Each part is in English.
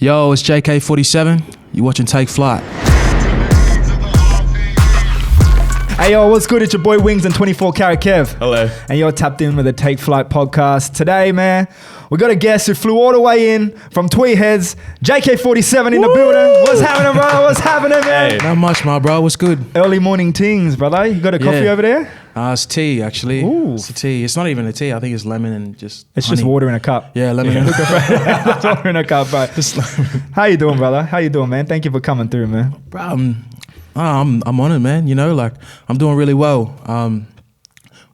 Yo, it's JK-47. You watching Take Flight. Hey yo, what's good? It's your boy Wings and 24 Karat Kev. Hello. And you're tapped in with the Take Flight podcast. Today, man, we got a guest who flew all the way in from Tweed heads. JK-47 in the building. What's happening, bro? What's happening, man? Hey. Not much, my bro. What's good? Early morning tings, brother. You got a coffee over there? It's tea, actually. Ooh. It's a tea. It's not even a tea. I think it's lemon and just It's honey. just water in a cup. Yeah, lemon and That's water in a cup, bro. How you doing, brother? How you doing, man? Thank you for coming through, man. Bro, I'm on it, man. You know, like, I'm doing really well.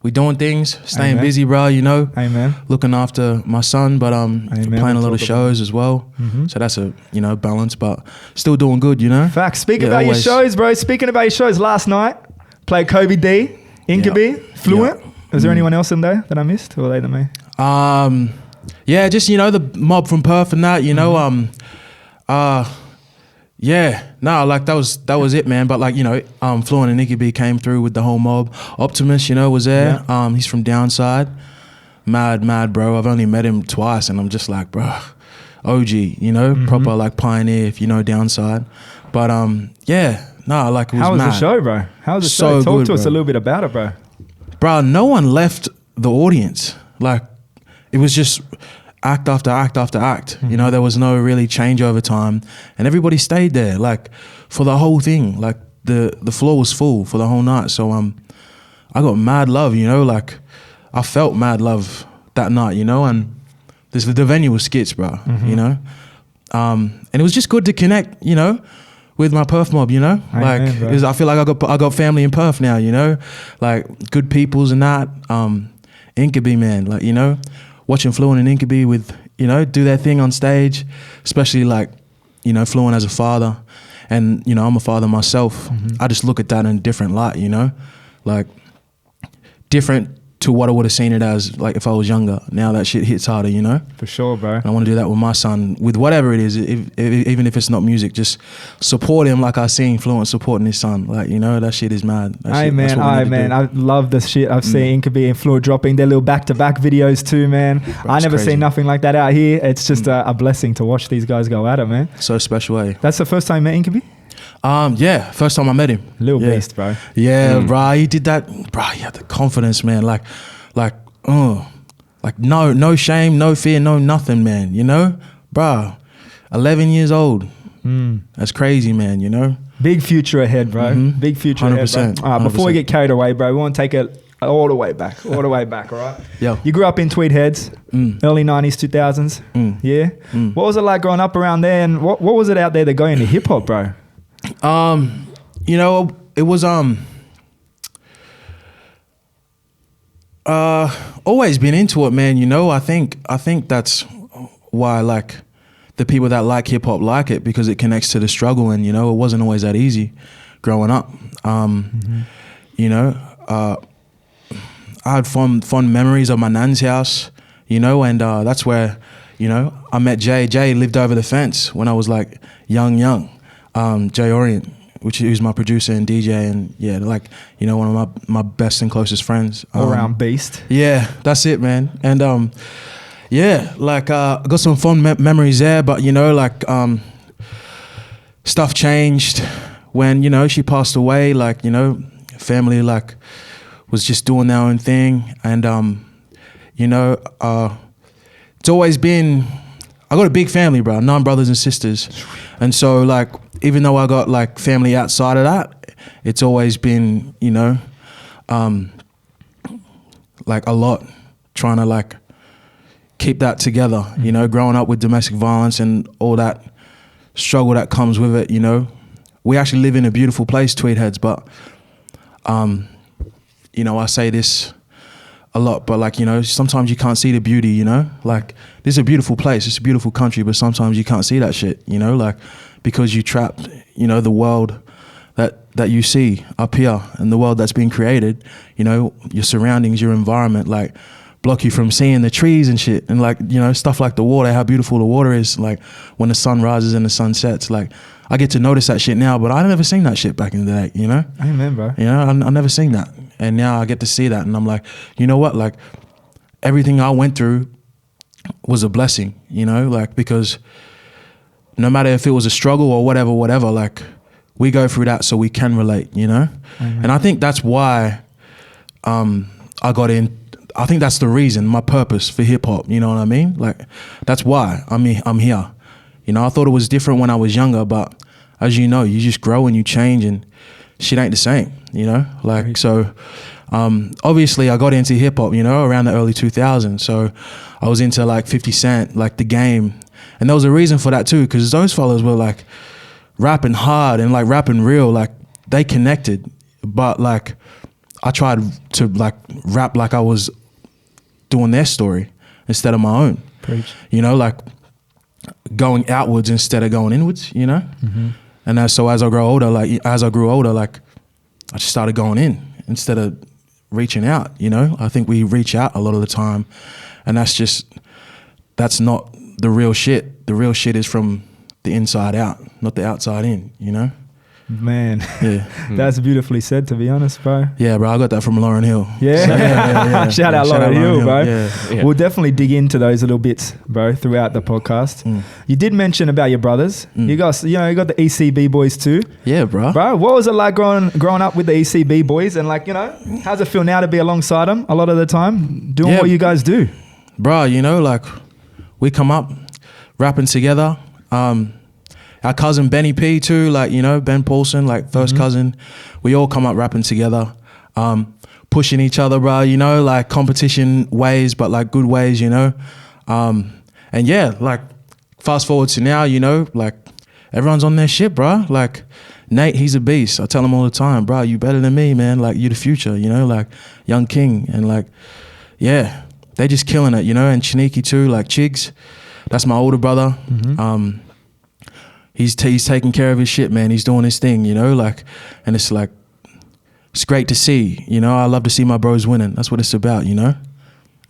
We doing things, staying Amen. busy, bro, you know. Amen. Looking after my son, but playing a lot of shows as well. Mm-hmm. So that's a, balance, but still doing good, you know. Facts. Speaking Yeah, about always. your shows, bro. Speaking about your shows, last night, played Kobe D, Inkaby, Fluent. Was there anyone else in there that I missed? Or were they the main? Yeah, just, the mob from Perth and that, that was it, man. But Fluent and Nicky B came through with the whole mob. Optimus, was there. Yeah. He's from Downside. Mad, bro. I've only met him twice and I'm just like, bro, OG, proper like pioneer, if you know Downside. But it was How was mad. the show, bro? How was the So show? Talk good, to us bro. a little bit about it, bro. Bro, no one left the audience. Like, it was just act after act after act. Mm-hmm. There was no really change over time. And everybody stayed there, like, for the whole thing. Like, the floor was full for the whole night. So I got mad love, like, I felt mad love that night, and the venue was skits, bro, Mm-hmm. And it was just good to connect, with my Perth mob, Amen, like, bro. I feel like I got family in Perth now, like good peoples and that. Inkaby, man, like, watching Fluent and Inkaby with, do their thing on stage, especially like, Fluent as a father, and I'm a father myself. I just look at that in a different light, like different to what I would have seen it as, like, if I was younger. Now that shit hits harder, For sure, bro. And I want to do that with my son, with whatever it is, even if it's not music, just support him like I seen Fluent supporting his son. Like, that shit is mad. Man. I love this shit. I've seen Inkaby and Fluent dropping their little back-to-back videos too, man. I never crazy. seen nothing like that out here. It's just a blessing to watch these guys go at it, man. So special, eh? That's the first time you met Inkaby? Yeah, first time I met him. Little Yeah. beast, bro. Yeah, bro, he did that. Bro, he had the confidence, man. Like no shame, no fear, no nothing, man. Bro, 11 years old. That's crazy, man. Big future ahead, bro. Big future ahead, 100%, bro. All right, before we 100%. get carried away, bro, we want to take it all the way back, all right? Yo. You grew up in Tweed heads, early 90s, 2000s. Yeah? What was it like growing up around there, and what was it out there that got into hip-hop, bro? It was always been into it, man. I think that's why, like, the people that like hip hop like it, because it connects to the struggle, and it wasn't always that easy growing up. I had fond memories of my nan's house, and that's where I met Jay. Jay lived over the fence when I was like young. Jay Orient, who's my producer and DJ, and one of my best and closest friends. All around beast. Yeah, that's it, man. And I got some fond memories there, but stuff changed when she passed away. Like, family was just doing their own thing, and it's always been. I got a big family, bro, 9 brothers and sisters, and so even though I got family outside of that, it's always been a lot trying to keep that together. Growing up with domestic violence and all that struggle that comes with it. We actually live in a beautiful place, Tweed heads, but I say this a lot, but sometimes you can't see the beauty, this is a beautiful place, it's a beautiful country, but sometimes you can't see that shit, because you trapped, the world that you see up here and the world that's been created, your surroundings, your environment, block you from seeing the trees and shit, and stuff like the water, how beautiful the water is, when the sun rises and the sun sets, I get to notice that shit now, but I never seen that shit back in the day, Amen, bro. I never seen that. And now I get to see that, and I'm like, you know what? Everything I went through was a blessing, because no matter if it was a struggle or whatever, like we go through that so we can relate, you know? And I think that's why I got in. I think that's the reason, my purpose for hip hop, you know what I mean? Like, that's why I'm here. You know, I thought it was different when I was younger, but as you know, you just grow and you change and shit ain't the same, you know? Like, right. So obviously I got into hip hop, you know, around the early 2000s. So I was into like 50 Cent, like The Game. And there was a reason for that too, because those fellas were like rapping hard and like rapping real, like they connected. But like, I tried to like rap like I was doing their story instead of my own. Preach. You know, like going outwards instead of going inwards, you know? And so as I grew older, like I just started going in instead of reaching out, you know? I think we reach out a lot of the time, and that's not the real shit. The real shit is from the inside out, not the outside in, you know? Man, yeah, that's beautifully said, to be honest, bro. Yeah, bro, I got that from Lauryn Hill. Yeah, so, yeah. Shout out Lauryn Hill, bro. Yeah. We'll definitely dig into those little bits, bro, throughout the podcast. You did mention about your brothers. You got the ECB boys too. Yeah, bro. Bro, what was it like growing up with the ECB boys, and like, you know, how's it feel now to be alongside them a lot of the time, doing what you guys do? Bro, you know, like we come up rapping together. Our cousin Benny P too, like, you know, Ben Paulson, like first cousin. We all come up rapping together, pushing each other, bro, you know, like competition ways, but like good ways, you know. And yeah, like fast forward to now, you know, like everyone's on their shit, bro. Like Nate, he's a beast. I tell him all the time, bro, you better than me, man. Like you the future, you know, like Young King. And like, yeah, they just killing it, you know. And Chiniki too, like Chigs, that's my older brother. He's taking care of his shit, man. He's doing his thing, you know, like, and it's like, it's great to see, you know. I love to see my bros winning. That's what it's about, you know.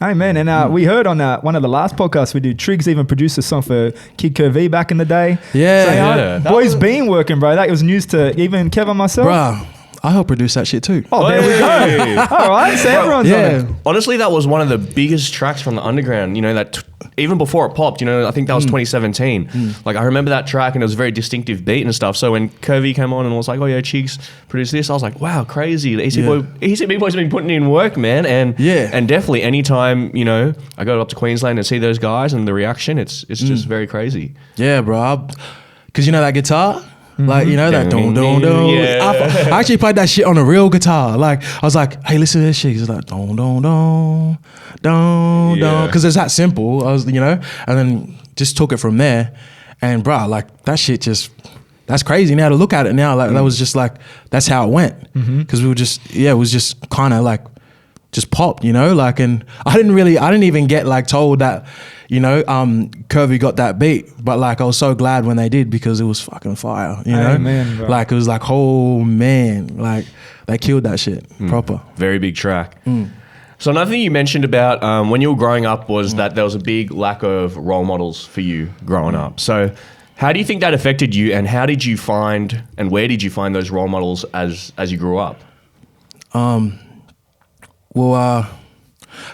Hey, man, and we heard on one of the last podcasts we did, Triggs even produced a song for Kid Curvy back in the day. Yeah. So, boys been working, bro. That was news to even Kev and myself. Bro, I helped produce that shit too. Oh, there we go. All right, so everyone's on it. Honestly, that was one of the biggest tracks from the underground, you know, that even before it popped, you know, I think that was 2017. Like, I remember that track, and it was a very distinctive beat and stuff. So when Curvy came on and was like, oh yeah, Chigs produced this, I was like, wow, crazy. The ECB boys have been putting in work, man. And definitely anytime, you know, I go up to Queensland and see those guys and the reaction, it's just very crazy. Yeah, bro. Because you know that guitar? Like, you know, that dun dun dun. Yeah. I actually played that shit on a real guitar. Like, I was like, hey, listen to this shit. He's like, dun dun dun, dun dun. Because it's that simple. I was, you know, and then just took it from there. And bro, like that shit that's crazy now to look at it now. Like that was just like, that's how it went. Because we were just, it was just kind of like, just popped, you know, like, and I didn't even get like told that, you know, Curvy got that beat, but like I was so glad when they did, because it was fucking fire, you know, man, bro. Like it was like, oh man, like they killed that shit proper. Very big track. So another thing you mentioned about when you were growing up was that there was a big lack of role models for you growing up. So how do you think that affected you, and how did you find, and where did you find those role models as you grew up? Well,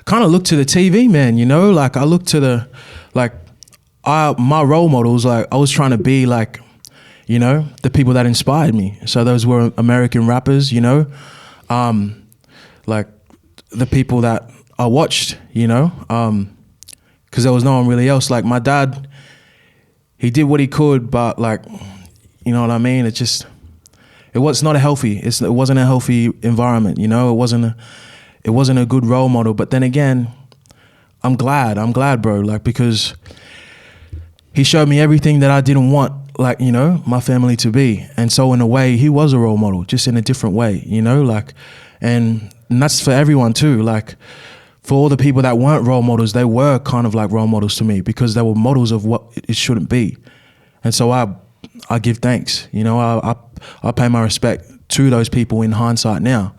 kind of look to the TV, man, you know, like I look to my role models, like I was trying to be like, you know, the people that inspired me. So those were American rappers, you know, like the people that I watched, you know, because there was no one really else. Like my dad, he did what he could, but like, you know what I mean? It wasn't a healthy environment, you know, it wasn't a good role model. But then again, I'm glad, bro, like, because he showed me everything that I didn't want, like, you know, my family to be. And so in a way, he was a role model, just in a different way, you know, like, and that's for everyone too. Like, for all the people that weren't role models, they were kind of like role models to me, because they were models of what it shouldn't be. And so I give thanks, you know, I pay my respect to those people in hindsight now,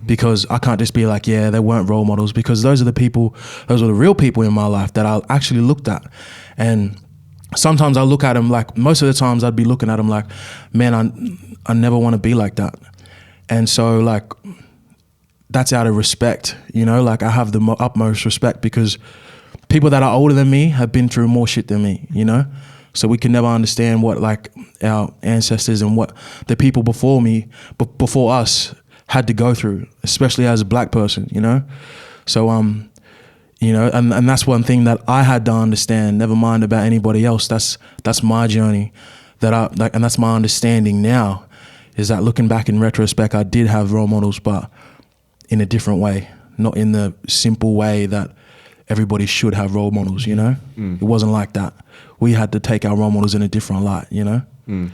because I can't just be like, yeah, they weren't role models, because those are the real people in my life that I actually looked at. And sometimes I look at them, like most of the times I'd be looking at them like, man, I never want to be like that. And so like, that's out of respect, you know, like I have the utmost respect, because people that are older than me have been through more shit than me, you know? So we could never understand what like our ancestors and what the people before us had to go through, especially as a black person, you know? So, you know, and that's one thing that I had to understand, never mind about anybody else. That's my journey and that's my understanding now, is that looking back in retrospect, I did have role models, but in a different way, not in the simple way that everybody should have role models, you know? It wasn't like that. We had to take our role models in a different light, you know?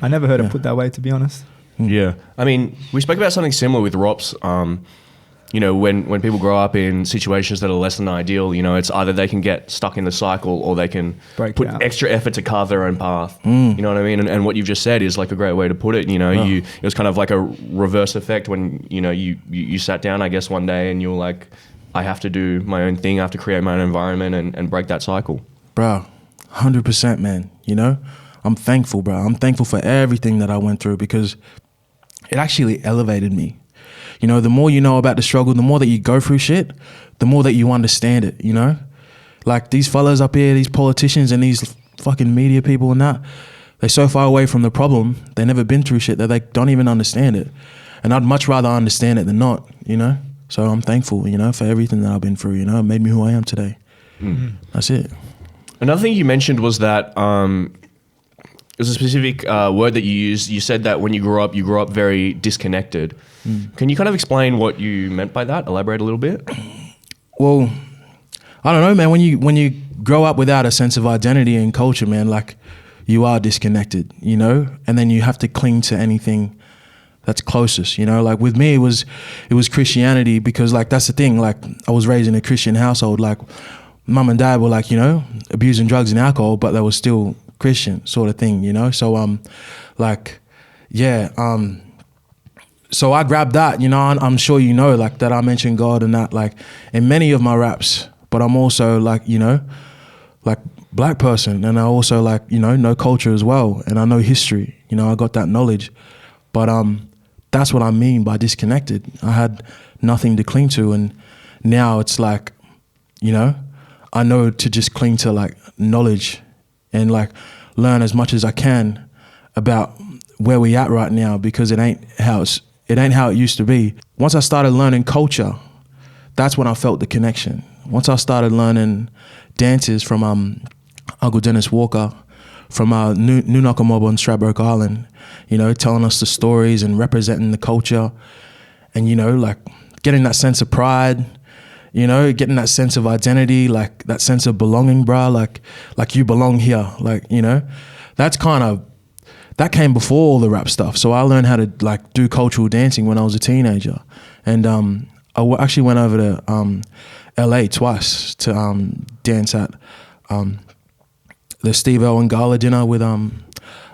I never heard it put that way, to be honest. Yeah. I mean, we spoke about something similar with ROPS. You know, when people grow up in situations that are less than ideal, you know, it's either they can get stuck in the cycle or they can put extra effort to carve their own path. You know what I mean? And what you've just said is like a great way to put it. You know, it was kind of like a reverse effect when, you know, you sat down, I guess, one day and you were like, I have to do my own thing. I have to create my own environment and break that cycle. Bro, 100%, man. You know, I'm thankful, bro. I'm thankful for everything that I went through because it actually elevated me. You know, the more you know about the struggle, the more that you go through shit, the more that you understand it, you know? Like these fellas up here, these politicians and these fucking media people and that, they're so far away from the problem, they've never been through shit that they don't even understand it. And I'd much rather understand it than not, you know? So I'm thankful, you know, for everything that I've been through, you know? It made me who I am today. That's it. Another thing you mentioned was that there's a specific word that you used. You said that when you grew up very disconnected. Can you kind of explain what you meant by that? Elaborate a little bit? Well, I don't know, man. When you grow up without a sense of identity and culture, man, like you are disconnected, you know? And then you have to cling to anything that's closest, you know? Like with me, it was Christianity because like that's the thing. Like I was raised in a Christian household. Like mum and dad were like, you know, abusing drugs and alcohol, but they were still Christian sort of thing, you know? So so I grabbed that, you know, and I'm sure you know, like that I mentioned God and that, like in many of my raps, but I'm also like, you know, like black person, and I also like, you know culture as well, and I know history, you know, I got that knowledge, but that's what I mean by disconnected. I had nothing to cling to, and now it's like, you know, I know to just cling to like knowledge and like learn as much as I can about where we at right now, because it ain't how it used to be. Once I started learning culture, that's when I felt the connection. Once I started learning dances from Uncle Dennis Walker, from New Mob on Stradbroke Island, you know, telling us the stories and representing the culture, and, you know, like getting that sense of pride, you know, getting that sense of identity, like that sense of belonging, bruh, like you belong here, like, you know, that came before all the rap stuff. So I learned how to like do cultural dancing when I was a teenager. And I actually went over to LA twice to dance at the Steve Owen Gala dinner with Gumpi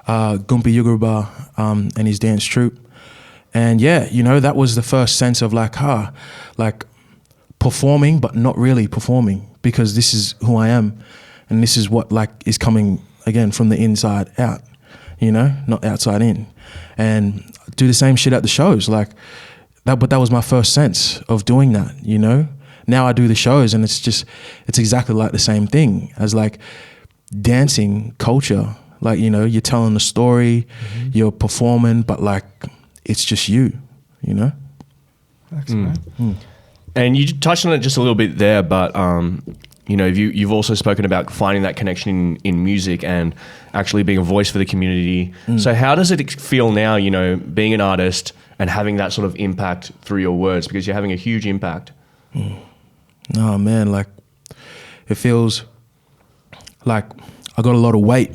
Yuguruba and his dance troupe. And yeah, you know, that was the first sense of like performing, but not really performing, because this is who I am. And this is what like is coming again from the inside out, you know, not outside in. And do the same shit at the shows, like that. But that was my first sense of doing that, you know. Now I do the shows and it's exactly like the same thing as like dancing culture. Like, you know, you're telling the story, you're performing, but like it's just you know. Excellent. And you touched on it just a little bit there, but you know, you've also spoken about finding that connection in music and actually being a voice for the community. So how does it feel now, you know, being an artist and having that sort of impact through your words, because you're having a huge impact? Oh man, like it feels like I got a lot of weight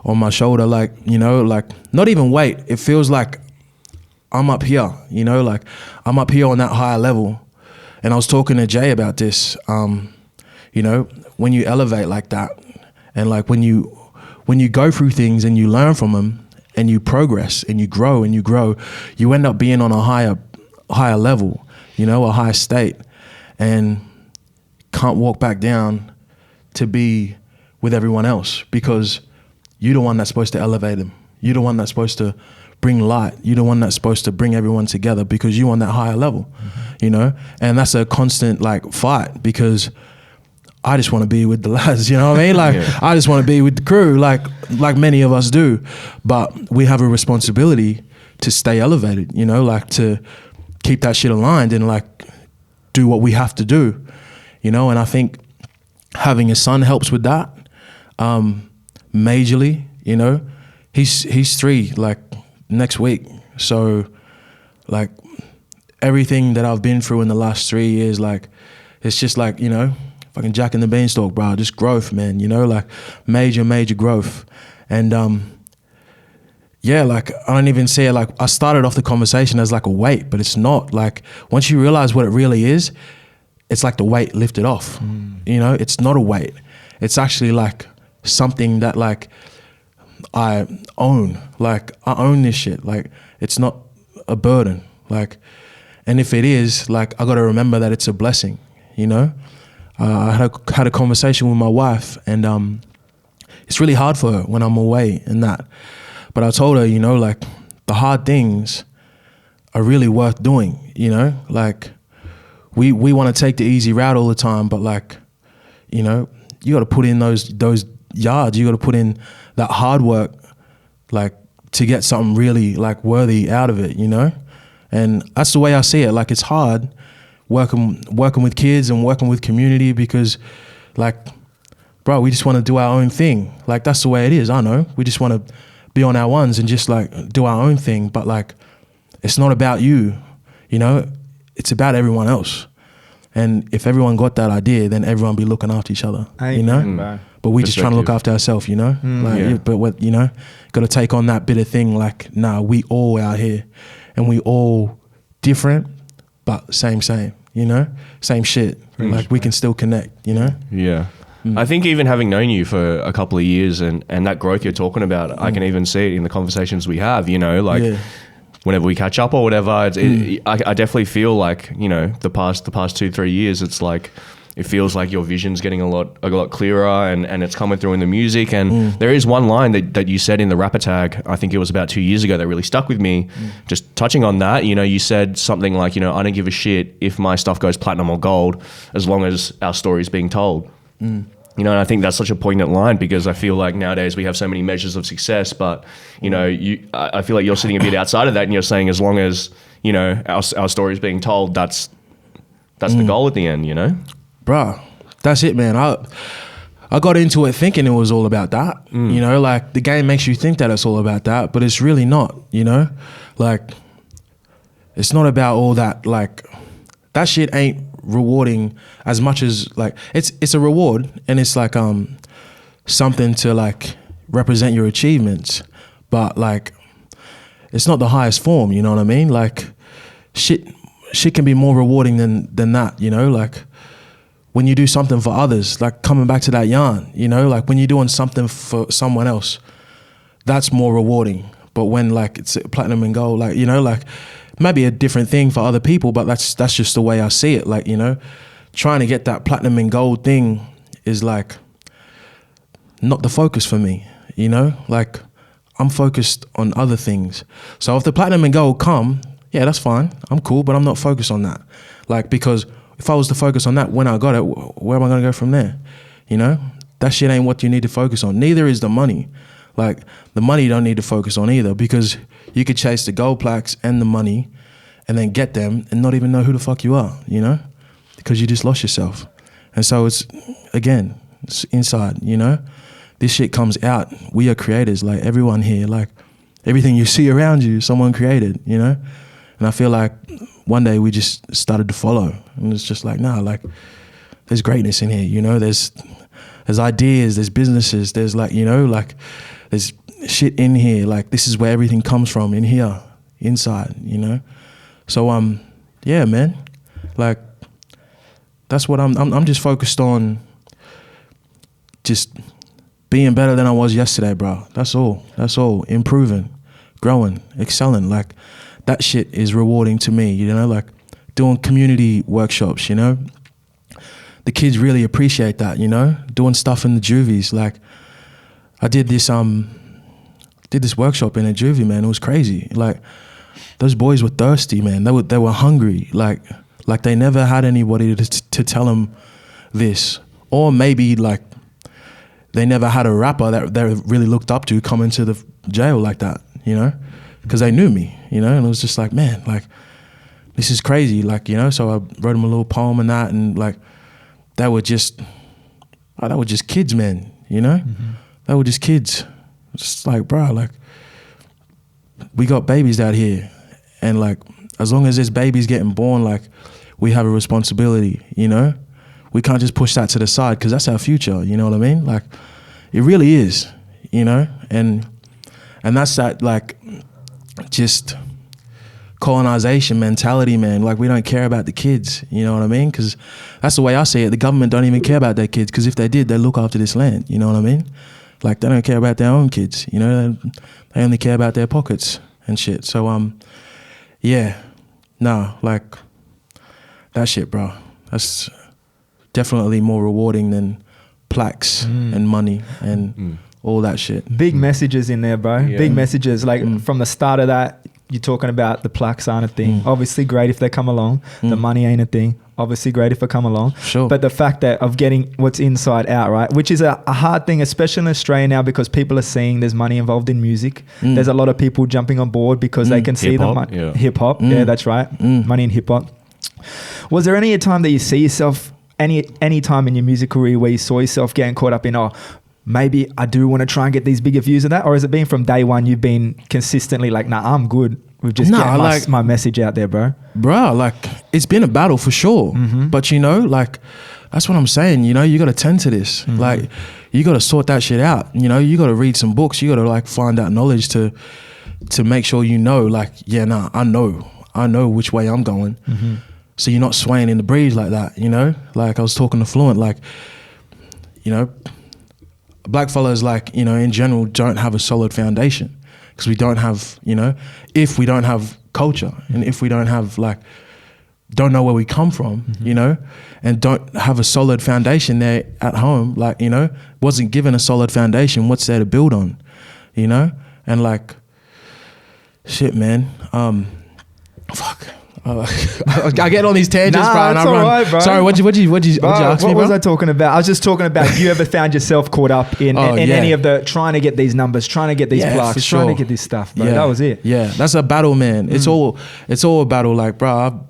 on my shoulder, like, you know, like not even weight. It feels like I'm up here, you know, like I'm up here on that higher level. And I was talking to Jay about this, you know, when you elevate like that and like when you go through things and you learn from them and you progress and you grow, you end up being on a higher level, you know, a higher state, and can't walk back down to be with everyone else, because you're the one that's supposed to elevate them. You're the one that's supposed to bring light. You're the one that's supposed to bring everyone together, because you're on that higher level, you know? And that's a constant like fight, because I just want to be with the lads, you know what I mean? Like, I just want to be with the crew, like many of us do. But we have a responsibility to stay elevated, you know, like to keep that shit aligned and like do what we have to do, you know? And I think having a son helps with that, majorly, you know? He's 3, like, next week. So, like, everything that I've been through in the last 3 years, like, it's just like, you know, fucking Jack and the Beanstalk, bro. Just growth, man, you know, like major growth. And yeah, like I don't even see it, like I started off the conversation as like a weight, but it's not. Like once you realize what it really is, it's like the weight lifted off. You know, it's not a weight. It's actually like something that like I own. Like I own this shit. Like it's not a burden. Like, and if it is, like I got to remember that it's a blessing, you know? I had a conversation with my wife, and it's really hard for her when I'm away and that. But I told her, you know, like the hard things are really worth doing, you know? Like we want to take the easy route all the time, but like, you know, you got to put in those yards. You got to put in that hard work, like to get something really like worthy out of it, you know? And that's the way I see it. Like it's hard working with kids and working with community because like, bro, we just want to do our own thing. Like that's the way it is. I know we just want to be on our ones and just like do our own thing. But like, it's not about you, you know, it's about everyone else. And if everyone got that idea, then everyone be looking after each other, you know? But we just trying to look after ourselves, you know? But what, you know, got to take on that bit of thing. Like, nah, we all out here and we all different, but same, you know, same shit. Like we can still connect, you know? Yeah. I think even having known you for a couple of years and that growth you're talking about, I can even see it in the conversations we have, you know, like whenever we catch up or whatever, I definitely feel like, you know, the past 2-3 years, it's like, it feels like your vision's getting a lot clearer and it's coming through in the music. And there is one line that you said in the Rapper Tag, I think it was about 2 years ago, that really stuck with me. Just touching on that, you know, you said something like, you know, I don't give a shit if my stuff goes platinum or gold as long as our story's being told. You know, and I think that's such a poignant line because I feel like nowadays we have so many measures of success, but, you know, I feel like you're sitting a bit outside of that and you're saying as long as, you know, our story's being told, that's the goal at the end, you know? Bruh, that's it, man. I got into it thinking it was all about that, you know, like the game makes you think that it's all about that, but it's really not, you know, like it's not about all that, like that shit ain't rewarding as much as like, it's a reward and it's like something to like represent your achievements, but like it's not the highest form, you know what I mean? Like shit can be more rewarding than that, you know, like when you do something for others, like coming back to that yarn, you know, like when you're doing something for someone else, that's more rewarding. But when like it's platinum and gold, like, you know, like maybe a different thing for other people, but that's just the way I see it. Like, you know, trying to get that platinum and gold thing is like not the focus for me, you know, like I'm focused on other things. So if the platinum and gold come, yeah, that's fine. I'm cool, but I'm not focused on that. Like, because if I was to focus on that when I got it, where am I going to go from there? You know, that shit ain't what you need to focus on. Neither is the money. Like the money you don't need to focus on either, because you could chase the gold plaques and the money and then get them and not even know who the fuck you are, you know, because you just lost yourself. And so it's inside, you know, this shit comes out. We are creators, like everyone here, like everything you see around you, someone created, you know? And I feel like one day we just started to follow, and it's just like, nah, like there's greatness in here, you know, there's ideas, there's businesses, there's like, you know, like there's shit in here, like this is where everything comes from, in here, inside, you know? So yeah, man, like that's what I'm just focused on, just being better than I was yesterday, bro. That's all, improving, growing, excelling, like that shit is rewarding to me, you know, like doing community workshops, you know, the kids really appreciate that, you know, doing stuff in the juvies. Like I did this workshop in a juvie, man. It was crazy. Like those boys were thirsty, man. They were hungry. Like they never had anybody to tell them this or maybe like they never had a rapper that they really looked up to come into the jail like that, you know, because they knew me, you know, and it was just like, man, like this is crazy, like, you know. So I wrote him a little poem and that, and like they were just kids, man, you know. They were just kids. Just like, bro, like we got babies out here, and like as long as there's babies getting born, like we have a responsibility, you know. We can't just push that to the side because that's our future, you know what I mean? Like it really is, you know. And that's that like just colonization mentality, man. Like we don't care about the kids, you know what I mean? Because that's the way I see it. The government don't even care about their kids, because if they did, they look after this land, you know what I mean? Like they don't care about their own kids, you know. They only care about their pockets and shit. So yeah, no, like that shit, bro. That's definitely more rewarding than plaques and money and all that shit. Big messages in there, bro. Yeah. Big messages. Like from the start of that, you're talking about the plaques aren't a thing. Obviously great if they come along. The money ain't a thing. Obviously great if they come along. Sure. But the fact that of getting what's inside out, right? Which is a hard thing, especially in Australia now, because people are seeing there's money involved in music. There's a lot of people jumping on board because they can see the money. Yeah. Hip hop. Yeah, that's right. Money in hip hop. Was there any time that you see yourself, any time in your music career where you saw yourself getting caught up in, oh, maybe I do want to try and get these bigger views of that? Or has it been from day one you've been consistently like, nah, I'm good with just getting my message out there, bro? Bro, like it's been a battle for sure. But you know, like that's what I'm saying, you know, you got to tend to this. Like you got to sort that shit out. You know, you got to read some books. You got to like find out knowledge to make sure, you know, like, yeah, nah, I know which way I'm going. So you're not swaying in the breeze like that, you know? Like I was talking to Fluent, like, you know, black fellas, like, you know, in general don't have a solid foundation because we don't have, you know, if we don't have culture and if we don't have like, don't know where we come from, you know, and don't have a solid foundation there at home, like, you know, wasn't given a solid foundation, what's there to build on, you know? And like, shit, man, fuck. I get on these tangents, bro. Nah, it's all right, bro. Sorry, what'd you ask me, bro? What was I talking about? I was just talking about, you ever found yourself caught up in any of the trying to get these numbers, trying to get these plaques, trying to get this stuff, bro? That was it. Yeah, that's a battle, man. It's all a battle, like, bro.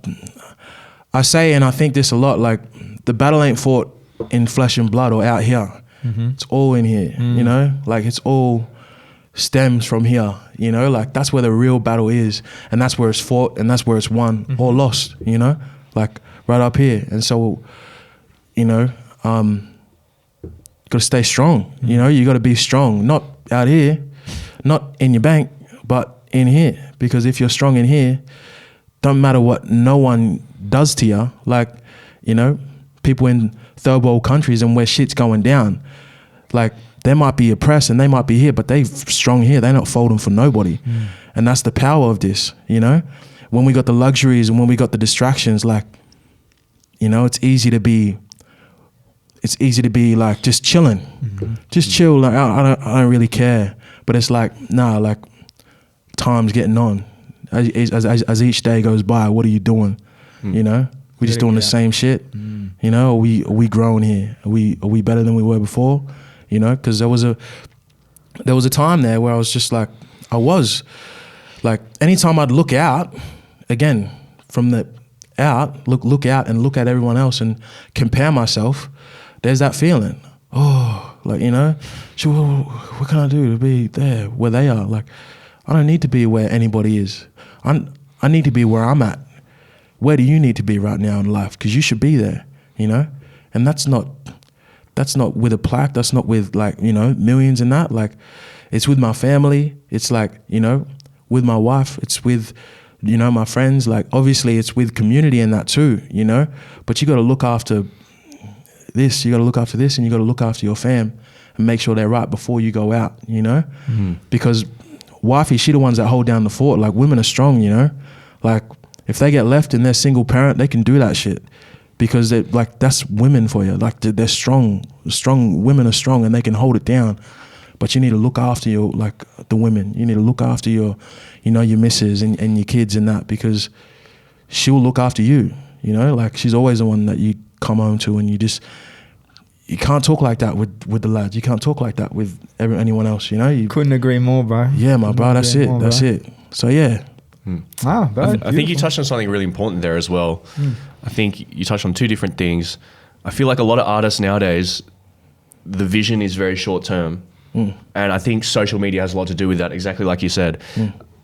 I say, and I think this a lot, like, the battle ain't fought in flesh and blood or out here. It's all in here, you know? Like, it's all stems from here, you know, like that's where the real battle is, and that's where it's fought, and that's where it's won or lost, you know, like right up here. And so, you know, gotta stay strong, you know, you gotta be strong, not out here, not in your bank, but in here, because if you're strong in here, don't matter what no one does to you, like, you know, people in third world countries and where shit's going down, like, they might be oppressed and they might be here, but they strong here. They're not folding for nobody. And that's the power of this, you know? When we got the luxuries and when we got the distractions, like, you know, it's easy to be like just chilling. Just chill. Like, I don't really care. But it's like, nah, like time's getting on. As each day goes by, what are you doing? You know? We're just doing the same shit. You know, are we growing here? Are we better than we were before? You know, because there was a time there where I was just like, I was like, anytime I'd look out, again, from the out, look out and look at everyone else and compare myself, there's that feeling. Oh, like, you know, what can I do to be there where they are? Like, I don't need to be where anybody is. I need to be where I'm at. Where do you need to be right now in life? Because you should be there, you know? And that's not with a plaque. That's not with, like, you know, millions and that. Like, it's with my family. It's like, you know, with my wife. It's with, you know, my friends. Like, obviously it's with community and that too, you know. But you got to look after this. You got to look after this, and you got to look after your fam and make sure they're right before you go out, you know. Because wifey, she the ones that hold down the fort. Like, women are strong, you know. Like, if they get left and they're single parent, they can do that shit. Because they're like, that's women for you. Like, they're strong. Women are strong and they can hold it down. But you need to look after your, like, the women. You need to look after your, you know, your missus and your kids and that, because she'll look after you, you know. Like, she's always the one that you come home to, and you just, you can't talk like that with the lads. You can't talk like that with anyone else, you know? You Couldn't agree more, bro. Yeah, my bro, that's it. That's it. So, yeah. Ah, bro, I think you touched on something really important there as well. I think you touched on two different things. I feel like a lot of artists nowadays, the vision is very short term. And I think social media has a lot to do with that, exactly like you said.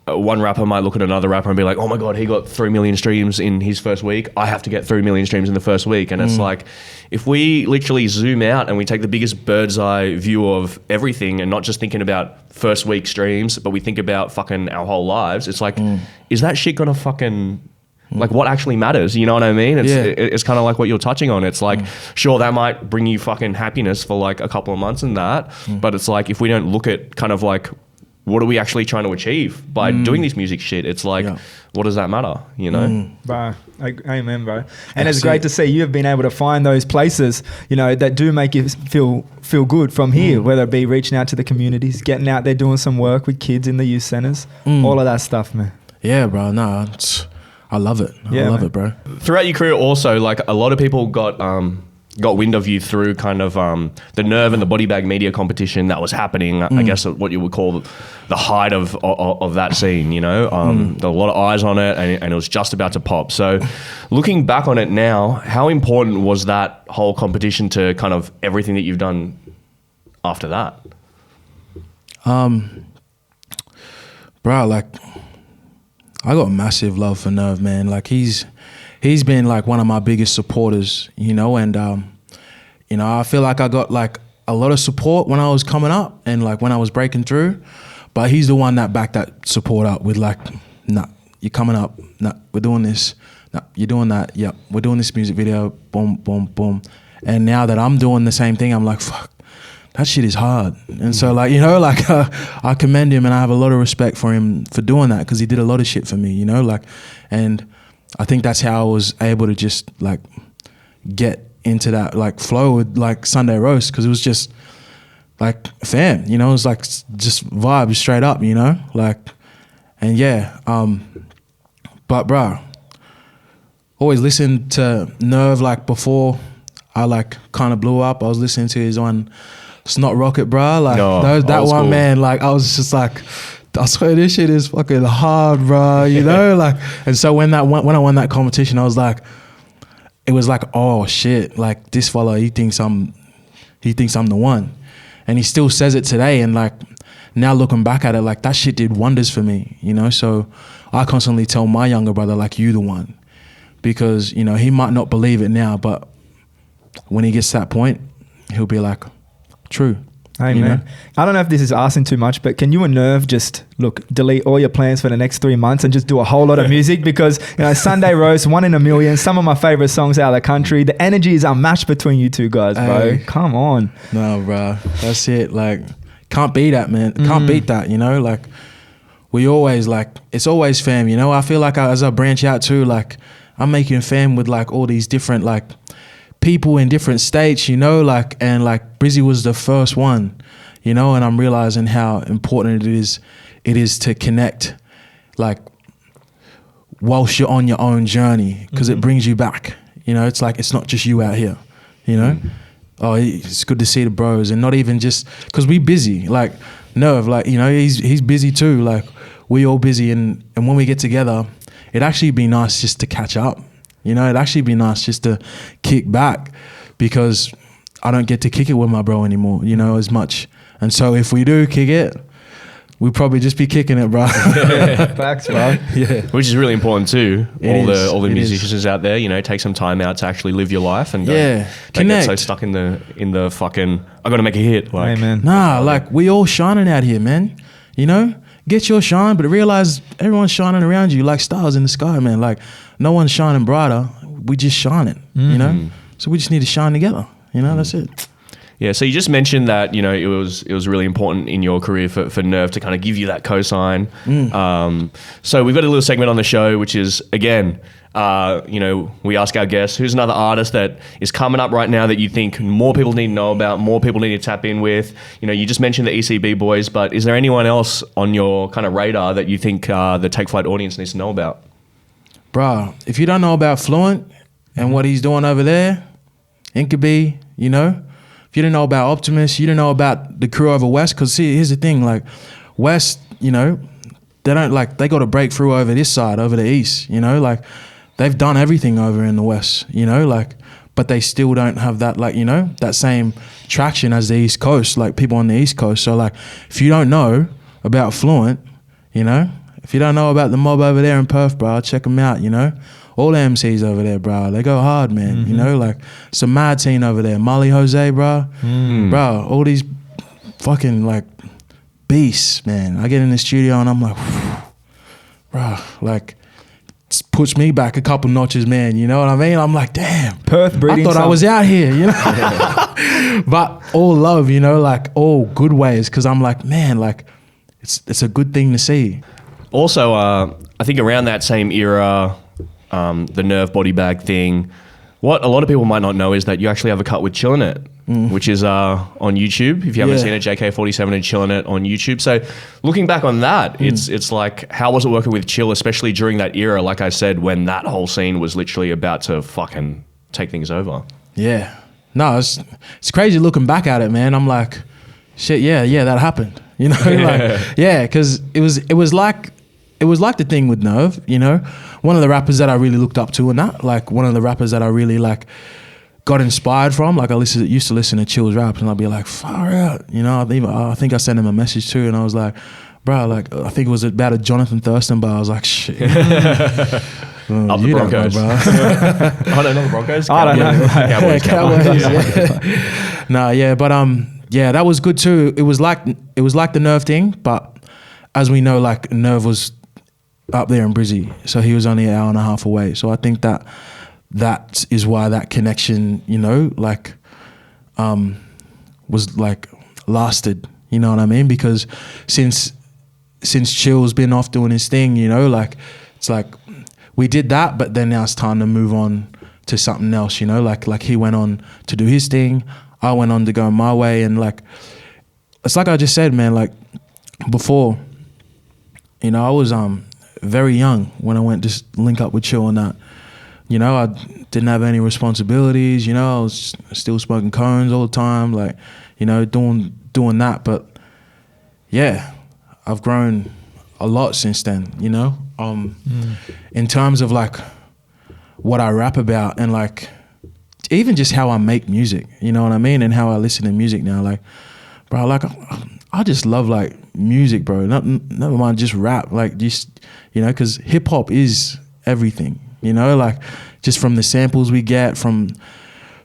One rapper might look at another rapper and be like, oh my God, he got 3 million streams in his first week. I have to get 3 million streams in the first week. And it's like, if we literally zoom out and we take the biggest bird's eye view of everything and not just thinking about first week streams, but we think about fucking our whole lives, it's like, is that shit gonna fucking... like what actually matters, you know what I mean? It's kind of like what you're touching on. It's like, sure, that might bring you fucking happiness for like a couple of months and that, but it's like, if we don't look at kind of like, what are we actually trying to achieve by doing this music shit? It's like, what does that matter, you know? Bro, amen, bro. And it's great to see you've been able to find those places, you know, that do make you feel good from here, whether it be reaching out to the communities, getting out there, doing some work with kids in the youth centers, all of that stuff, man. Yeah, bro. No, I love it. I love it, bro. Throughout your career also, like a lot of people got wind of you through kind of the Nerve and the Body Bag Media competition that was happening. I guess what you would call the height of that scene, you know? There were a lot of eyes on it and it was just about to pop. So looking back on it now, how important was that whole competition to kind of everything that you've done after that? Bro, like, I got massive love for Nerve, man. Like, he's been like one of my biggest supporters, you know, and you know, I feel like I got like a lot of support when I was coming up and like when I was breaking through, but he's the one that backed that support up with like, nah, you're coming up, nah, we're doing this, nah, you're doing that, yep, we're doing this music video, boom, boom, boom. And now that I'm doing the same thing, I'm like, fuck, that shit is hard. And so like, you know, like I commend him and I have a lot of respect for him for doing that because he did a lot of shit for me, you know, like, and I think that's how I was able to just like get into that like flow with like Sunday Roast because it was just like fam, you know, it was like just vibe straight up, you know, like, and yeah, but bro, always listened to Nerve like before I like kind of blew up. I was listening to his one Snot Rocket, bro, like that one, school. Man, like I was just like, I swear this shit is fucking hard, bro, you know, like, and so when I won that competition, I was like, it was like, oh shit, like this fella, he thinks I'm the one, and he still says it today, and like now looking back at it, like that shit did wonders for me, you know. So I constantly tell my younger brother, like, you the one, because you know he might not believe it now, but when he gets to that point, he'll be like, true. Hey, you man. know? I don't know if this is asking too much, but can you and Nerve just, delete all your plans for the next 3 months and just do a whole lot of music? Because, you know, Sunday Roast, 1 in a million, some of my favorite songs out of the country. The energy is unmatched between you two guys, bro. Hey. Come on. No, bro. That's it. Like, can't beat that, man. Can't beat that, you know? Like, we always, like, it's always fam, you know? I feel like as I branch out too, like, I'm making fam with, like, all these different, like, people in different states, you know? Like, and, like, Brizzy was the first one. You know, and I'm realizing how important it is to connect, like, whilst you're on your own journey, because it brings you back. You know, it's like, it's not just you out here, you know? Oh, it's good to see the bros, and not even just, because we busy, like, Nerve, like, you know, he's busy too, like, we all busy, and when we get together, it'd actually be nice just to catch up, you know, it'd actually be nice just to kick back, because I don't get to kick it with my bro anymore, you know, as much. And so if we do kick it, we'd probably just be kicking it, bro. Facts, bro. Yeah. Which is really important too. All the musicians out there, you know, take some time out to actually live your life and don't get so stuck in the fucking, I got to make a hit. Like, Amen. Nah, like we all shining out here, man. You know, get your shine, but realize everyone's shining around you like stars in the sky, man. Like no one's shining brighter. We just shining, you know? So we just need to shine together. You know, that's it. Yeah, so you just mentioned that, you know, it was really important in your career for Nerve to kind of give you that cosign. So we've got a little segment on the show, which is, again, you know, we ask our guests, who's another artist that is coming up right now that you think more people need to know about, more people need to tap in with? You know, you just mentioned the ECB boys, but is there anyone else on your kind of radar that you think the Take Flight audience needs to know about? Bro, if you don't know about Fluent and what he's doing over there, Incubi, you know, if you didn't know about Optimus, you didn't know about the crew over West. Because see, here's the thing, like West, you know, they don't like, they got a breakthrough over this side, over the East, you know, like they've done everything over in the West, you know, like, but they still don't have that, like, you know, that same traction as the East Coast, like people on the East Coast. So like, if you don't know about Fluent, you know, if you don't know about the mob over there in Perth, bro, check them out, you know. All the MCs over there, bro, they go hard, man, you know, like it's a mad scene over there. Molly Jose, bro, bro, all these fucking like beasts, man. I get in the studio and I'm like, bro, like, puts me back a couple notches, man, you know what I mean? I'm like, damn, Perth breeding, I thought I was out here, you know. But all love, you know, like all good ways, because I'm like, man, like it's a good thing to see. Also, I think around that same era, the Nerve body bag thing, what a lot of people might not know is that you actually have a cut with Chillin' It, which is on YouTube. If you haven't seen it, JK-47 and Chillin' It on YouTube. So looking back on that, it's like, how was it working with Chill, especially during that era, like I said, when that whole scene was literally about to fucking take things over? Yeah. No, it's crazy looking back at it, man. I'm like, shit, yeah, that happened. You know, like, yeah, because it was like the thing with Nerve, you know, one of the rappers that I really looked up to, and that, like, one of the rappers that I really like got inspired from. Like, I used to listen to Chill's raps, and I'd be like, far out, you know. I think I sent him a message too, and I was like, bro, like, I think it was about a Jonathan Thurston bar. I was like, shit. Up the Broncos. Know, bro. Oh, no, not the Broncos. I don't know. Cowboys. Yeah. No, yeah, but yeah, that was good too. It was like the Nerve thing, but as we know, like, Nerve was up there in Brizzy, so he was only an hour and a half away. So I think that is why that connection, you know, like, was like lasted. You know what I mean? Because since Chill's been off doing his thing, you know, like, it's like we did that, but then now it's time to move on to something else. You know, like he went on to do his thing, I went on to go my way, and like, it's like I just said, man. Like, before, you know, I was very young when I went to link up with Chill and that. You know, I didn't have any responsibilities, you know, I was still smoking cones all the time, like, you know, doing that. But yeah, I've grown a lot since then, you know, in terms of like what I rap about, and like even just how I make music, you know what I mean? And how I listen to music now. Like, bro, like I just love like music, bro. Never mind just rap, like, just, you know, because hip hop is everything, you know, like, just from the samples we get, from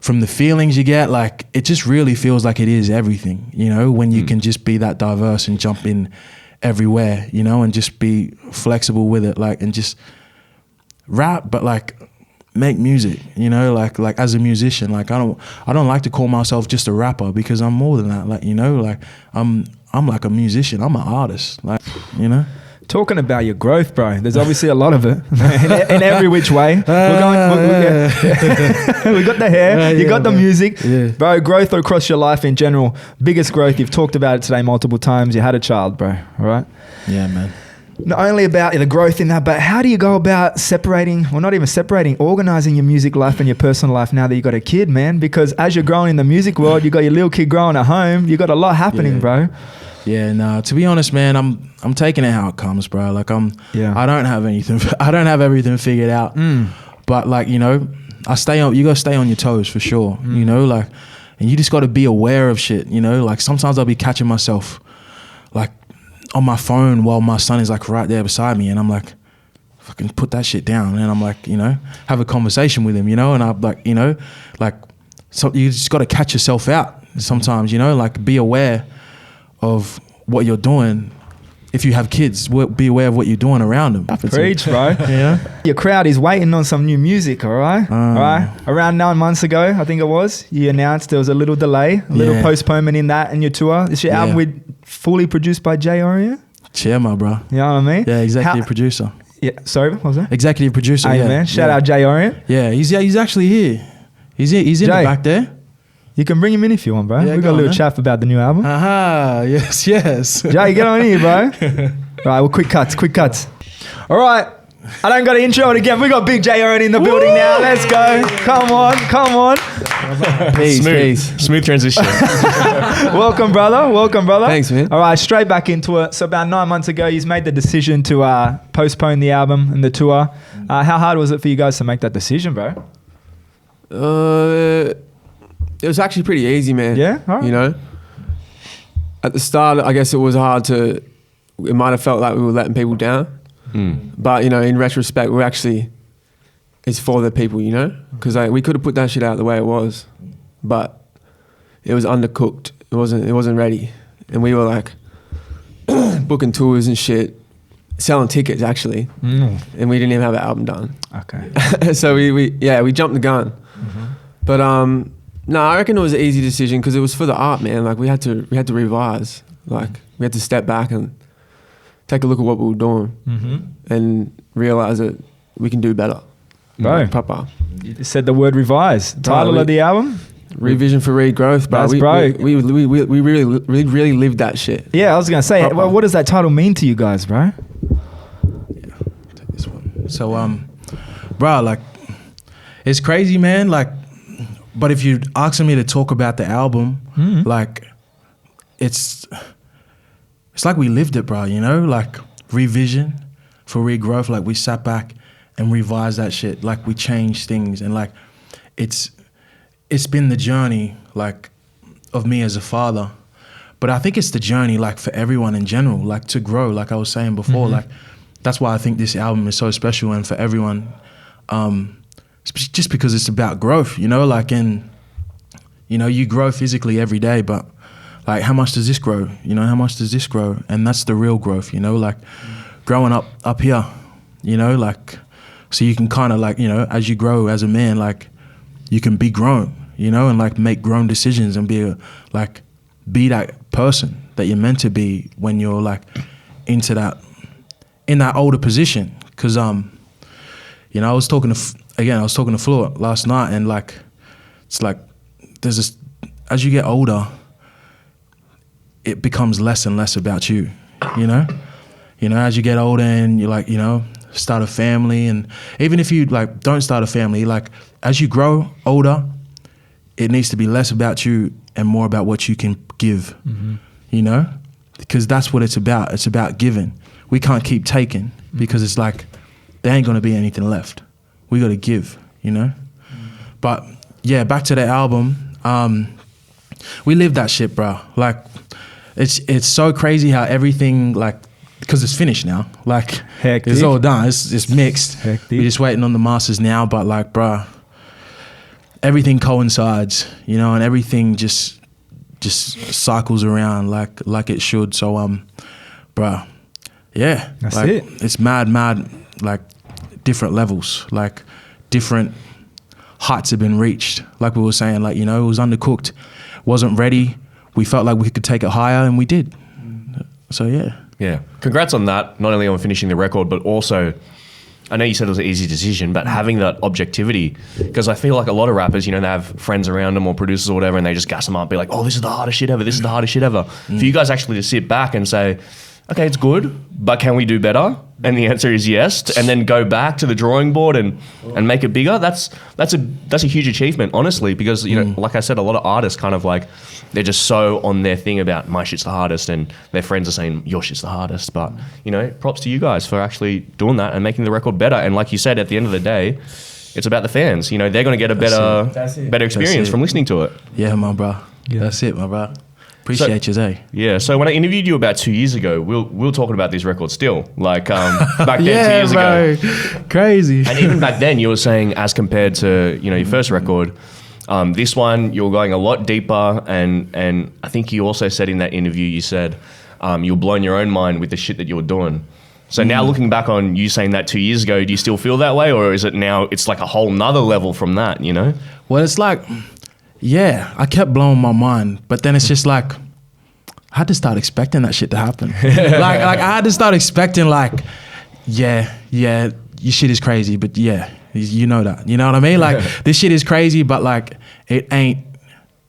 the feelings you get, like, it just really feels like it is everything, you know, when you can just be that diverse and jump in everywhere, you know, and just be flexible with it, like, and just rap, but like make music, you know, like as a musician. Like, I don't like to call myself just a rapper, because I'm more than that, like, you know, like I'm like a musician, I'm an artist, like, you know. Talking about your growth, bro, there's obviously a lot of it in every which way. We got the hair, you got the music, bro. Growth across your life in general. Biggest growth, you've talked about it today multiple times. You had a child, bro. All right. Yeah, man. Not only about the growth in that, but how do you go about separating, or not even separating, organizing your music life and your personal life now that you got a kid, man? Because as you're growing in the music world, you got your little kid growing at home. You got a lot happening, bro. Yeah, no, to be honest, man, I'm taking it how it comes, bro. Like, I don't have anything, I don't have everything figured out. But like, you know, you gotta stay on your toes for sure, you know, like, and you just gotta be aware of shit, you know, like sometimes I'll be catching myself like on my phone while my son is like right there beside me, and I'm like, fucking put that shit down, and I'm like, you know, have a conversation with him, you know, and I'm like, you know, like, so you just gotta catch yourself out sometimes, you know, like, be aware of what you're doing. If you have kids, be aware of what you're doing around them. Preach, bro. Yeah. Your crowd is waiting on some new music, all right? All right. Around 9 months ago, I think it was, you announced there was a little delay, a little postponement in that and your tour. Is your album fully produced by Jay Oreo? Yeah, my bro. You know what I mean? Yeah, executive producer. Yeah, sorry, what was that? Executive producer, hey, man, shout out Jay Oreo. Yeah, he's actually here. He's in the back there. You can bring him in if you want, bro. Yeah, we got a little chat about the new album. Yes. Jay, get on here, bro. Right, well, quick cuts. All right, I don't got to intro it again. We got Big J already in the building now. Let's go. Come on. Smooth transition. Welcome, brother. Thanks, man. All right, straight back into it. So about 9 months ago, you made the decision to postpone the album and the tour. How hard was it for you guys to make that decision, bro? It was actually pretty easy, man. Yeah? All right. You know? At the start, I guess it was hard to... It might have felt like we were letting people down. But, you know, in retrospect, we're actually... It's for the people, you know? Because we could have put that shit out the way it was. But it was undercooked. It wasn't ready. And we were like... booking tours and shit. Selling tickets, actually. And we didn't even have an album done. Okay. So we jumped the gun. But no, I reckon it was an easy decision because it was for the art, man. Like we had to revise. Like we had to step back and take a look at what we were doing and realize that we can do better. Bro, like, proper. You said the word revise. Title of the album? Revision for Regrowth, bro. We really lived that shit. Yeah, I was gonna say. Well, what does that title mean to you guys, bro? Yeah, take this one. So, bro, like, it's crazy, man. Like, but if you're asking me to talk about the album, like, it's like we lived it, bro. You know, like revision for Regrowth. Like we sat back and revised that shit. Like we changed things, and like it's been the journey, like, of me as a father. But I think it's the journey, like, for everyone in general, like, to grow, like I was saying before. Like, that's why I think this album is so special and for everyone, just because it's about growth, you know? Like, and, you know, you grow physically every day, but, like, how much does this grow? You know, how much does this grow? And that's the real growth, you know? Like, growing up here, you know? Like, so you can kind of, like, you know, as you grow as a man, like, you can be grown, you know, and like make grown decisions and be that person that you're meant to be when you're like in that older position. Cause, you know, I was talking to Flo last night, and like, it's like, there's this, as you get older, it becomes less and less about you know, as you get older and you're like, you know, start a family, and even if you like don't start a family, like as you grow older, it needs to be less about you and more about what you can give, you know, because that's what it's about. It's about giving. We can't keep taking because it's like there ain't gonna be anything left. We gotta give, you know. But yeah, back to the album. We live that shit, bro. Like it's so crazy how everything, like, because it's finished now. Like, hectic. It's all done. It's mixed. Hectic. We're just waiting on the masters now. But like, bruh, everything coincides, you know, and everything just cycles around like it should. So, bruh, yeah, that's like, it. It's mad, like different levels, like different heights have been reached. Like we were saying, like, you know, it was undercooked, wasn't ready. We felt like we could take it higher, and we did. So yeah. Yeah. Congrats on that, not only on finishing the record, but also, I know you said it was an easy decision, but having that objectivity, because I feel like a lot of rappers, you know, they have friends around them or producers or whatever, and they just gas them up, be like, oh, this is the hardest shit ever, this is the hardest shit ever. For you guys actually to sit back and say, okay, it's good, but can we do better? And the answer is yes, and then go back to the drawing board and make it bigger. That's a huge achievement, honestly, because, you know, like I said, a lot of artists kind of like, they're just so on their thing about my shit's the hardest, and their friends are saying your shit's the hardest. But, you know, props to you guys for actually doing that and making the record better. And like you said, at the end of the day, it's about the fans. You know, they're going to get a better experience from listening to it. Yeah, my bro. Yeah. That's it, my bro. Appreciate you, eh? Yeah. So when I interviewed you about 2 years ago, we were talking about this record still. Like back then, 2 years ago. Crazy. And even back then, you were saying, as compared to, you know, your first record, this one you're going a lot deeper, and I think you also said in that interview, you said you're blowing your own mind with the shit that you were doing. So now looking back on you saying that 2 years ago, do you still feel that way, or is it now it's like a whole nother level from that, you know? Well, it's like, yeah, I kept blowing my mind, but then it's just like, I had to start expecting that shit to happen. like I had to start expecting, like, yeah, your shit is crazy, but yeah, you know that. You know what I mean? Like, this shit is crazy, but like, it ain't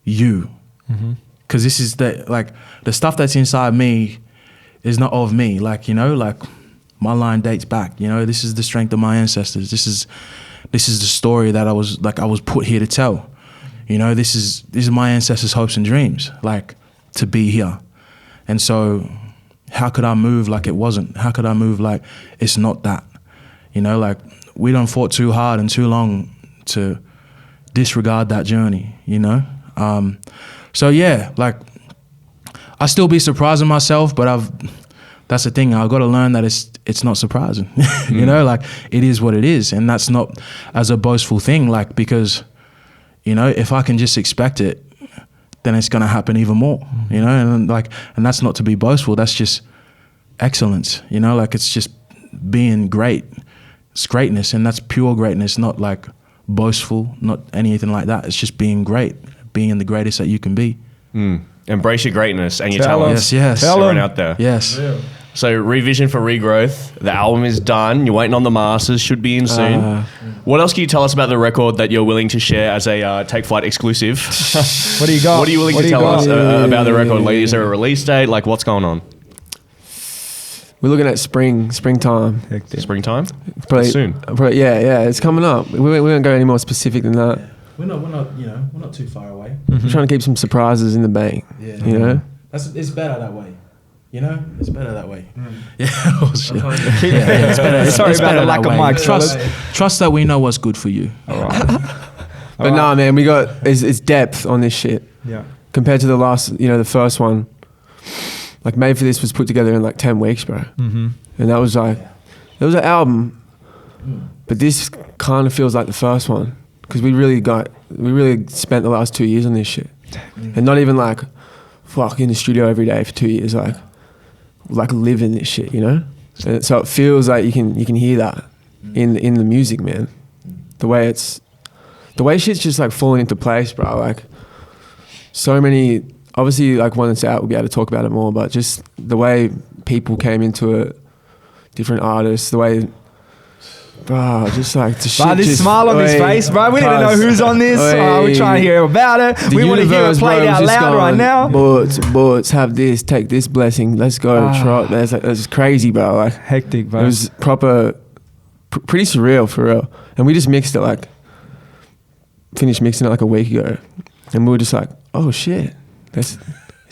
you. Because this is the stuff that's inside me is not of me. Like, you know, like, my line dates back. You know, this is the strength of my ancestors. This is the story that I was put here to tell. You know, this is my ancestors' hopes and dreams, like, to be here. And so how could I move like it wasn't? How could I move like it's not that? You know, like, we done fought too hard and too long to disregard that journey, you know? So yeah, like, I still be surprising myself, but that's the thing, I've got to learn that it's not surprising. You know, like, it is what it is. And that's not as a boastful thing, like, because, you know, if I can just expect it, then it's going to happen even more, you know? And that's not to be boastful, that's just excellence, you know? Like, it's just being great. It's greatness, and that's pure greatness, not like boastful, not anything like that. It's just being great, being the greatest that you can be. Embrace your greatness and your Tell talents. Yes. Everyone out there. Yes. Yeah. So Revision for Regrowth, the album is done. You're waiting on the masters, should be in soon. What else can you tell us about the record that you're willing to share as a Take Flight exclusive? What do you got? What are you willing to tell us about the record? Like, is there a release date? Like, what's going on? We're looking at springtime. Hectic. Springtime? Probably Soon. Probably, yeah, it's coming up. We won't go any more specific than that. We're not, you know, we're not too far away. We're trying to keep some surprises in the bank. Yeah. You know. It's better that way. You know, it's better that way. Yeah, oh, shit. Yeah, it's better. Sorry it's about better the lack that of way. mics. Trust that we know what's good for you. All right. But nah, man, we got it's depth on this shit Yeah. compared to the last, you know, the first one. Like, Made for This was put together in like 10 weeks, bro. Mm-hmm. And that was like, it was an album, but this kind of feels like the first one because we really spent the last 2 years on this shit, and not even like, fuck, in the studio every day for 2 years, like living this shit, you know. And so it feels like you can hear that in the music, man. The way shit's just like falling into place, bro. Like, so many. Obviously, like, when it's out, we'll be able to talk about it more. But just the way people came into it, different artists, the way, bro, just like the shit. This just, smile on his face, bro. We need to know who's on this. We're trying to hear about it. We want to hear it played out loud right now. Bullets, have this, take this blessing. Let's go, trot. That's crazy, bro. Like, Hectic, bro. it was proper, pretty surreal for real. And we just mixed it, like, finished mixing it like a week ago, and we were just like, oh shit. It's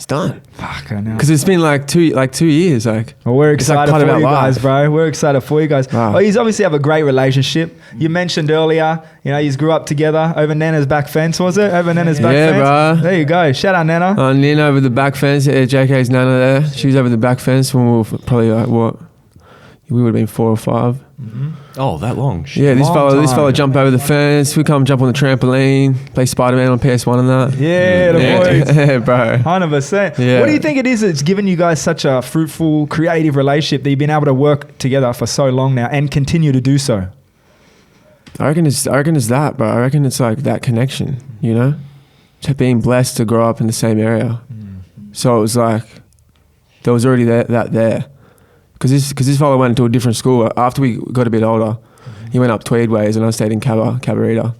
done. Fuck, I know. Because it's been like 2 years. Like, Well, we're excited part for of you our guys, life. bro. We're excited for you guys. Wow. Oh, you obviously have a great relationship. You mentioned earlier, you know, you grew up together over Nana's back fence, was it? Over Nana's back Yeah, fence? bro. There you go. Shout out, Nana. Nina over the back fence. Yeah, JK's Nana there. She was over the back fence when we were probably like, what? We would have been 4 or 5. Oh, that long. Shit. Yeah, this Long fella time. jumped over the fence. We come jump on the trampoline, play Spider-Man on PS1 and that. Yeah, the boys. Yeah, bro. 100%. Yeah. What do you think it is that's given you guys such a fruitful, creative relationship that you've been able to work together for so long now and continue to do so? I reckon it's that, bro. I reckon it's like that connection, you know? Just being blessed to grow up in the same area. So it was like, there was already that there. Because this fella went to a different school. After we got a bit older, he went up Tweed ways and I stayed in Cabarita.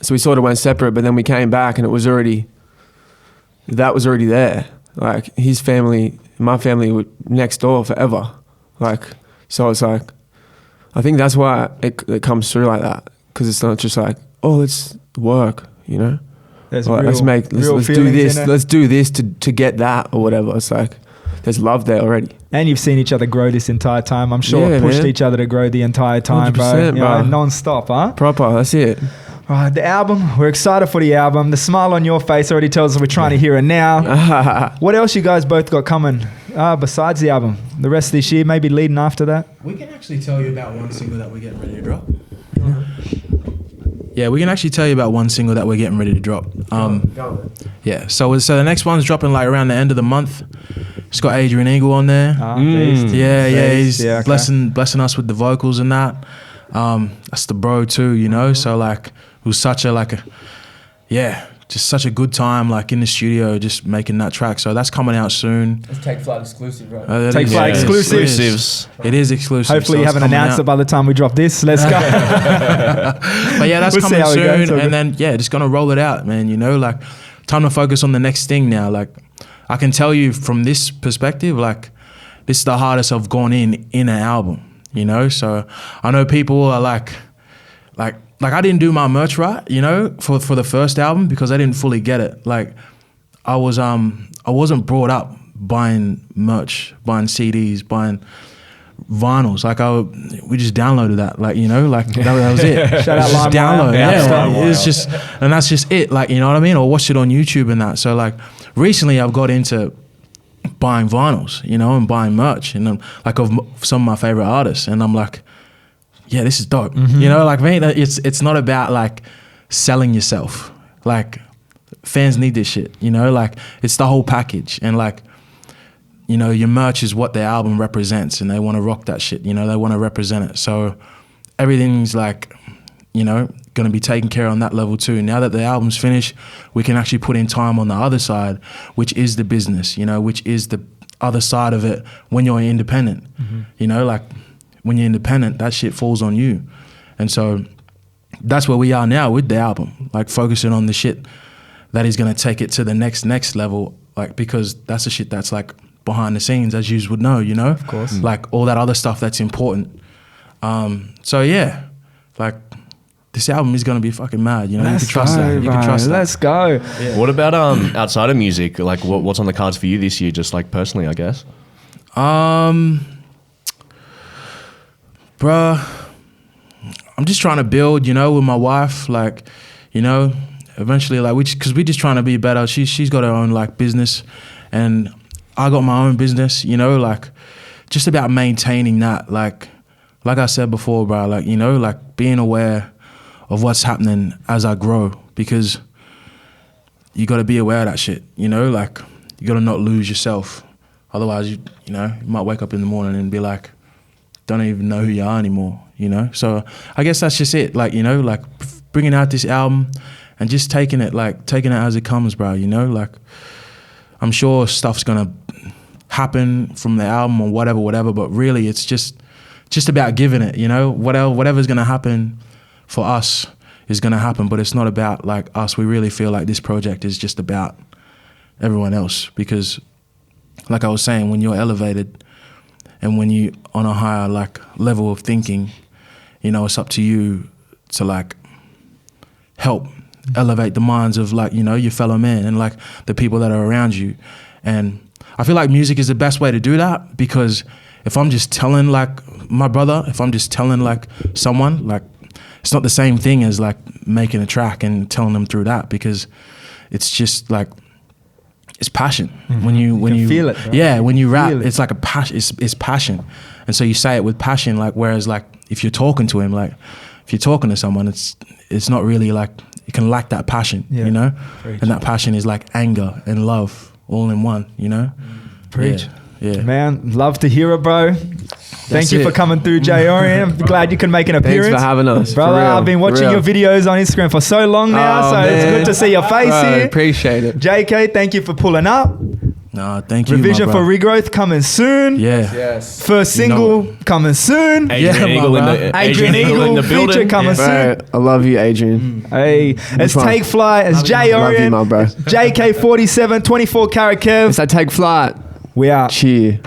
So we sort of went separate, but then we came back and that was already there. Like, his family, my family were next door forever. Like, so it's like, I think that's why it comes through like that. Because it's not just like, oh, let's work, you know? There's Like, let's do this. Let's do this to get that or whatever. It's like, there's love there already. And you've seen each other grow this entire time. I'm sure Yeah, pushed man. each other to grow the entire time, bro. 100%, You know, bro. non-stop, huh? Proper, that's it. All right, the album. We're excited for the album. The smile on your face already tells us we're trying to hear it now. What else you guys both got coming besides the album? The rest of this year, maybe leading after that? We can actually tell you about one single that we're getting ready to drop. Yeah, we can actually tell you about one single that we're getting ready to drop. Yeah, so the next one's dropping like around the end of the month. It's got Adrian Eagle on there. Beast. Yeah, he's Yeah, okay. blessing us with the vocals and that. That's the bro too, you know. So like, it was such just such a good time, like in the studio, just making that track. So that's coming out soon. It's Take Flight exclusive, right? Take Flight exclusives. It is exclusive. Hopefully so you it's haven't coming announced out. it by the time we drop this. Let's go. But yeah, that's We'll see coming how it goes, soon. okay. And then just gonna roll it out, man. You know, like, time to focus on the next thing now. Like, I can tell you from this perspective, like, this is the hardest I've gone in an album, you know? So I know people are like I didn't do my merch right, you know, for the first album because I didn't fully get it. Like I wasn't brought up buying merch, buying CDs, buying vinyls. Like we just downloaded that, like, you know, like that was it. Shout out just LimeWire. download, Yeah, like, it's just, and that's just it. Like, you know what I mean? Or watch it on YouTube and that. So like recently I've got into buying vinyls, you know, and buying merch, and like of some of my favorite artists, and I'm like, yeah, this is dope. You know, like, man, it's not about like selling yourself. Like fans need this shit, you know, like it's the whole package. And like, you know, your merch is what their album represents, and they want to rock that shit, you know, they want to represent it. So everything's like, you know, going to be taken care of on that level too. Now that the album's finished, we can actually put in time on the other side, which is the business, you know, which is the other side of it when you're independent. You know, like when you're independent, that shit falls on you. And so that's where we are now with the album, like focusing on the shit that is going to take it to the next level, like, because that's the shit that's like behind the scenes, as you would know, you know? Of course. Like all that other stuff that's important. So yeah, like this album is going to be fucking mad, you know? You can trust that. You can trust that. Let's go. Yeah. What about outside of music? Like what's on the cards for you this year, just like personally, I guess? Bruh, I'm just trying to build, you know, with my wife, like, you know, eventually, like, because we're just trying to be better. She's got her own, like, business, and I got my own business, you know, like, just about maintaining that, like I said before, bro, like, you know, like, being aware of what's happening as I grow, because you got to be aware of that shit, you know, like, you got to not lose yourself. Otherwise, you know, you might wake up in the morning and be like, don't even know who you are anymore, you know? So I guess that's just it. Like, you know, like bringing out this album and just taking it as it comes, bro, you know? Like, I'm sure stuff's gonna happen from the album or whatever, but really it's just about giving it, you know? Whatever's gonna happen for us is gonna happen, but it's not about like us. We really feel like this project is just about everyone else, because like I was saying, when you're elevated and when you on a higher like level of thinking, you know, it's up to you to like help elevate the minds of like, you know, your fellow man and like the people that are around you. And I feel like music is the best way to do that, because if I'm just telling like my brother, if I'm just telling like someone, like it's not the same thing as like making a track and telling them through that, because it's just like, it's passion. When you feel it, bro. Yeah, when you rap, Feel it. it's like a passion. It's passion, and so you say it with passion. Like, whereas like if you're talking to him, like if you're talking to someone, it's not really like, it can lack that passion, Yeah. you know. Preach. And that passion is like anger and love all in one, you know. Preach. Yeah. Man, love to hear it, bro. Thank you it. for coming through, J-Orion. I'm glad you can make an appearance. Thanks for having us. Brother, for real, I've been watching your videos on Instagram for so long now, Oh, so it's man. good to see your face Bro, here. appreciate it. JK, thank you for pulling up. No, thank you. Revision my for bro. Regrowth coming soon. Yeah. Yes. First You know single coming soon. Adrian Yeah, Eagle in man. the Adrian Eagle in the feature building. coming soon. Bro, I love you, Adrian. Hey, it's one? Take Flight, it's Love you, J-Orion, my bro. JK-47, 24 Karat Kev. It's I take flight. We out. Cheer.